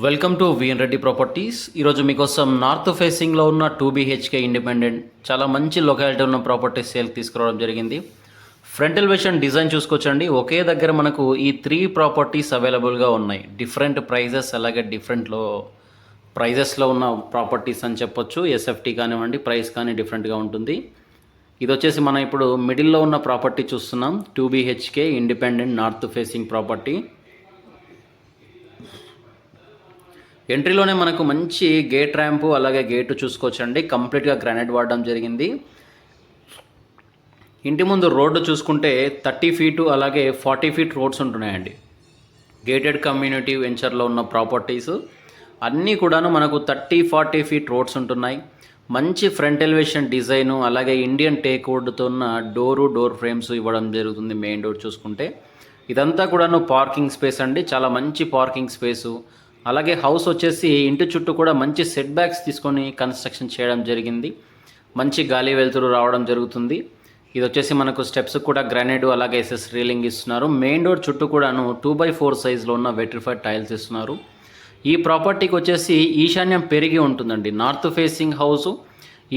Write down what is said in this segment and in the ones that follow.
Welcome to VN Reddy properties. ఈరోజు మీకోసం north ఫేసింగ్లో ఉన్న 2 BHK ఇండిపెండెంట్ చాలా మంచి లొకాలిటీ ఉన్న ప్రాపర్టీస్ సేల్కి తీసుకురావడం జరిగింది. ఫ్రంట్ ఎలివేషన్ డిజైన్ చూసుకోవచ్చండి. ఒకే దగ్గర మనకు ఈ 3 ప్రాపర్టీస్ అవైలబుల్గా ఉన్నాయి. డిఫరెంట్ ప్రైజెస్ అలాగే ప్రైజెస్లో ఉన్న ప్రాపర్టీస్ అని చెప్పొచ్చు. ఎస్ఎఫ్టీ కానివ్వండి, ప్రైస్ కానీ డిఫరెంట్గా ఉంటుంది. ఇది వచ్చేసి మనం ఇప్పుడు మిడిల్లో ఉన్న ప్రాపర్టీ చూస్తున్నాం. 2 BHK independent north facing property. ఎంట్రీలోనే మనకు మంచి గేట్ ర్యాంపు అలాగే గేటు చూసుకోవచ్చండి. కంప్లీట్గా గ్రానైట్ వాడడం జరిగింది. ఇంటి ముందు రోడ్డు చూసుకుంటే 30 ఫీటు అలాగే 40 ఫీట్ రోడ్స్ ఉంటున్నాయండి. గేటెడ్ కమ్యూనిటీ వెంచర్లో ఉన్న ప్రాపర్టీస్ అన్నీ కూడాను మనకు 30-40 ఫీట్ రోడ్స్ ఉంటున్నాయి. మంచి ఫ్రంట్ ఎలివేషన్ డిజైను అలాగే ఇండియన్ టేక్ వుడ్తో ఉన్న డోర్ ఫ్రేమ్స్ ఇవ్వడం జరుగుతుంది. మెయిన్ డోర్ చూసుకుంటే ఇదంతా కూడాను పార్కింగ్ స్పేస్ అండి. చాలా మంచి పార్కింగ్ స్పేసు. అలాగే హౌస్ వచ్చేసి ఇంటి చుట్టూ కూడా మంచి సెట్ బ్యాక్స్ తీసుకొని కన్స్ట్రక్షన్ చేయడం జరిగింది. మంచి గాలి వెలుతురు రావడం జరుగుతుంది. ఇది వచ్చేసి మనకు స్టెప్స్ కూడా గ్రానైట్ అలాగే ఎస్ఎస్ రీలింగ్ ఇస్తున్నారు. మెయిన్ డోర్ చుట్టూ కూడాను 2x4 సైజులో ఉన్న వెట్రిఫైడ్ టైల్స్ ఇస్తున్నారు. ఈ ప్రాపర్టీకి వచ్చేసి ఈశాన్యం పెరిగి ఉంటుందండి. నార్త్ ఫేసింగ్ హౌస్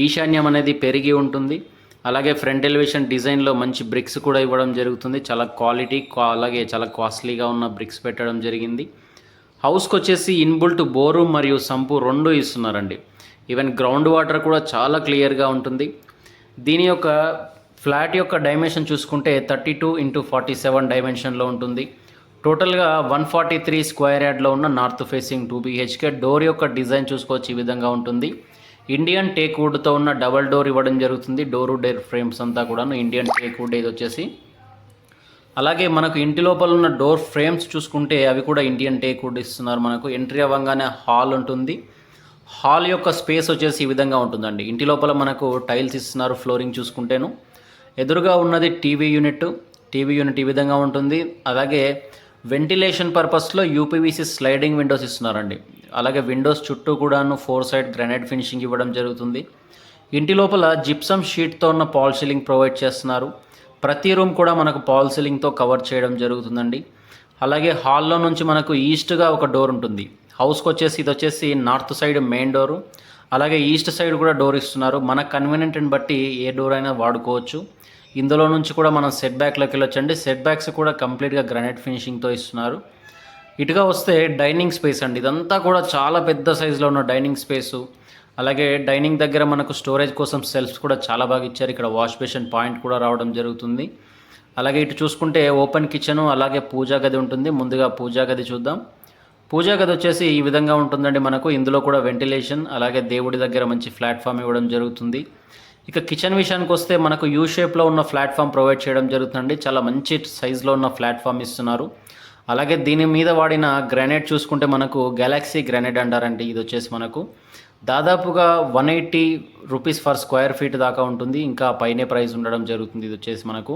ఈశాన్యం అనేది పెరిగి ఉంటుంది. అలాగే ఫ్రంట్ ఎలివేషన్ డిజైన్లో మంచి బ్రిక్స్ కూడా ఇవ్వడం జరుగుతుంది. చాలా క్వాలిటీ అలాగే చాలా కాస్ట్లీగా ఉన్న బ్రిక్స్ పెట్టడం జరిగింది. హౌస్కి వచ్చేసి ఇన్బుల్ట్ బోరు మరియు సంపు 2 ఇస్తున్నారండి. ఈవెన్ గ్రౌండ్ వాటర్ కూడా చాలా క్లియర్గా ఉంటుంది. దీని యొక్క ఫ్లాట్ యొక్క డైమెన్షన్ చూసుకుంటే 32x47 డైమెన్షన్లో ఉంటుంది. టోటల్గా 143 స్క్వేర్ యార్డ్లో ఉన్న నార్త్ ఫేసింగ్ 2 BHK. డోర్ యొక్క డిజైన్ చూసుకోవచ్చు, ఈ విధంగా ఉంటుంది. ఇండియన్ టేక్ వుడ్తో ఉన్న డబల్ డోర్ ఇవ్వడం జరుగుతుంది. డోర్ ఫ్రేమ్స్ అంతా కూడా ఇండియన్ టేక్ వుడ్ ఇది వచ్చేసి. అలాగే మనకు ఇంటి లోపల ఉన్న డోర్ ఫ్రేమ్స్ చూసుకుంటే అవి కూడా ఇండియన్ టేక్ వుడ్ ఇస్తున్నారు. మనకు ఎంట్రీ అవ్వగానే హాల్ ఉంటుంది. హాల్ యొక్క స్పేస్ వచ్చేసి ఈ విధంగా ఉంటుందండి. ఇంటి లోపల మనకు టైల్స్ ఇస్తున్నారు. ఫ్లోరింగ్ చూసుకుంటేను ఎదురుగా ఉన్నది టీవీ యూనిట్ ఈ విధంగా ఉంటుంది. అలాగే వెంటిలేషన్ పర్పస్లో యూపీవీసీ స్లైడింగ్ విండోస్ ఇస్తున్నారండి. అలాగే విండోస్ చుట్టూ కూడాను 4 సైడ్ గ్రానైట్ ఫినిషింగ్ ఇవ్వడం జరుగుతుంది. ఇంటి లోపల జిప్సమ్ షీట్తో ఉన్న పాల్ సీలింగ్ ప్రొవైడ్ చేస్తున్నారు. ప్రతి రూమ్ కూడా మనకు పాల్ సీలింగ్తో కవర్ చేయడం జరుగుతుందండి. అలాగే హాల్లో నుంచి మనకు ఈస్ట్గా ఒక డోర్ ఉంటుంది. హౌస్కి వచ్చేసి ఇది వచ్చేసి నార్త్ సైడ్ మెయిన్ డోరు, అలాగే ఈస్ట్ సైడ్ కూడా డోర్ ఇస్తున్నారు. మన కన్వీనియంట్ని బట్టి ఏ డోర్ అయినా వాడుకోవచ్చు. ఇందులో నుంచి కూడా మనం సెట్ బ్యాక్లోకి వెళ్ళొచ్చండి. సెట్ బ్యాక్స్ కూడా కంప్లీట్గా గ్రానైట్ ఫినిషింగ్తో ఇస్తున్నారు. ఇటుగా వస్తే డైనింగ్ స్పేస్ అండి. ఇదంతా కూడా చాలా పెద్ద సైజులో ఉన్న డైనింగ్ స్పేసు. అలాగే డైనింగ్ దగ్గర మనకు స్టోరేజ్ కోసం సెల్ఫ్స్ కూడా చాలా బాగా ఇచ్చారు. ఇక్కడ వాష్ బేసిన్ పాయింట్ కూడా రావడం జరుగుతుంది. అలాగే ఇటు చూసుకుంటే ఓపెన్ కిచెను అలాగే పూజా గది ఉంటుంది. ముందుగా పూజా గది చూద్దాం. పూజా గది వచ్చేసి ఈ విధంగా ఉంటుందండి. మనకు ఇందులో కూడా వెంటిలేషన్ అలాగే దేవుడి దగ్గర మంచి ప్లాట్ఫామ్ ఇవ్వడం జరుగుతుంది. ఇక కిచెన్ విషయానికి వస్తే మనకు యూ షేప్లో ఉన్న ప్లాట్ఫామ్ ప్రొవైడ్ చేయడం జరుగుతుందండి. చాలా మంచి సైజులో ఉన్న ప్లాట్ఫామ్ ఇస్తున్నారు. అలాగే దీని మీద వాడిన గ్రానైట్ చూసుకుంటే మనకు గెలాక్సీ గ్రానైట్ అంటారండి. ఇది వచ్చేసి మనకు దాదాపుగా 180 రూపీస్ ఫర్ స్క్వేర్ ఫీట్ దాకా ఉంటుంది. ఇంకా పైనే ప్రైస్ ఉండడం జరుగుతుంది. ఇది వచ్చేసి మనకు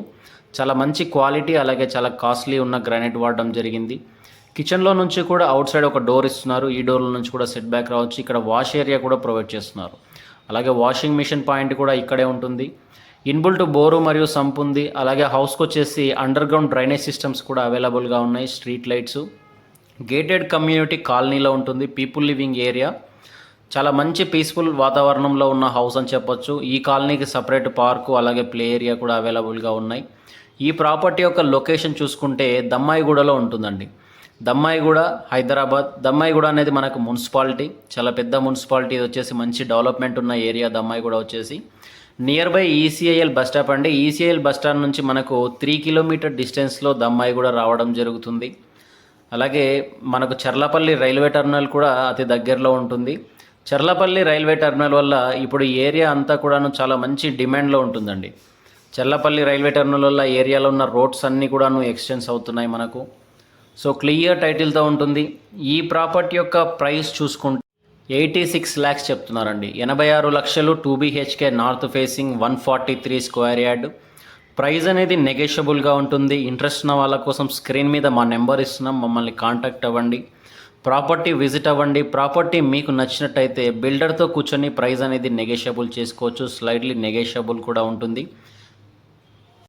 చాలా మంచి క్వాలిటీ అలాగే చాలా కాస్ట్లీ ఉన్న గ్రానైట్ వాడడం జరిగింది. కిచెన్లో నుంచి కూడా అవుట్ సైడ్ ఒక డోర్ ఇస్తున్నారు. ఈ డోర్ల నుంచి కూడా సెట్ బ్యాక్ రావచ్చు. ఇక్కడ వాష్ ఏరియా కూడా ప్రొవైడ్ చేస్తున్నారు. అలాగే వాషింగ్ మిషన్ పాయింట్ కూడా ఇక్కడే ఉంటుంది. ఇన్బుల్ట్ బోరు మరియు సంప్ ఉంది. అలాగే హౌస్కి వచ్చేసి అండర్ గ్రౌండ్ డ్రైనేజ్ సిస్టమ్స్ కూడా అవైలబుల్గా ఉన్నాయి. Street lights. గేటెడ్ కమ్యూనిటీ కాలనీలో ఉంటుంది. People living area. చాలా మంచి పీస్ఫుల్ వాతావరణంలో ఉన్న హౌస్ అని చెప్పొచ్చు. ఈ కాలనీకి సపరేట్ పార్కు అలాగే ప్లే ఏరియా కూడా అవైలబుల్గా ఉన్నాయి. ఈ ప్రాపర్టీ యొక్క లొకేషన్ చూసుకుంటే దమ్మాయిగూడలో ఉంటుందండి. దమ్మాయిగూడ, హైదరాబాద్. దమ్మాయిగూడ అనేది మనకు మున్సిపాలిటీ, చాలా పెద్ద మున్సిపాలిటీ. ఇది వచ్చేసి మంచి డెవలప్మెంట్ ఉన్న ఏరియా దమ్మాయిగూడ వచ్చేసి. Near by ECIL bus stop అండి. ఈసీఐఎల్ బస్ స్టాండ్ నుంచి మనకు 3 కిలోమీటర్ డిస్టెన్స్లో దమ్మాయిగూడ రావడం జరుగుతుంది. అలాగే మనకు చర్లపల్లి రైల్వే టర్మినల్ కూడా అతి దగ్గరలో ఉంటుంది. చర్లపల్లి రైల్వే టర్మినల్ వల్ల ఇప్పుడు ఈ ఏరియా అంతా కూడాను చాలా మంచి డిమాండ్లో ఉంటుందండి. చర్లపల్లి రైల్వే టర్మినల్ వల్ల ఏరియాలో ఉన్న రోడ్స్ అన్నీ కూడాను ఎక్స్టెన్స్ అవుతున్నాయి మనకు. సో క్లియర్ టైటిల్తో ఉంటుంది. ఈ ప్రాపర్టీ యొక్క ప్రైస్ చూసుకుంటే 86 lakhs చెప్తున్నారండి. 86 లక్షలు 2 BHK north facing 143 square yard. Price అనేది నెగోషియబుల్గా ఉంటుంది. ఇంట్రెస్ట్ ఉన్న వాళ్ళ కోసం స్క్రీన్ మీద మా నెంబర్ ఇస్తున్నాం, మమ్మల్ని కాంటాక్ట్ అవ్వండి. ప్రాపర్టీ విజిట్ అవ్వండి. ప్రాపర్టీ మీకు నచ్చినట్టయితే బిల్డర్తో కూర్చొని ప్రైస్ అనేది నెగోషియబుల్ చేసుకోవచ్చు. స్లైడ్లీ నెగోషియబుల్ కూడా ఉంటుంది.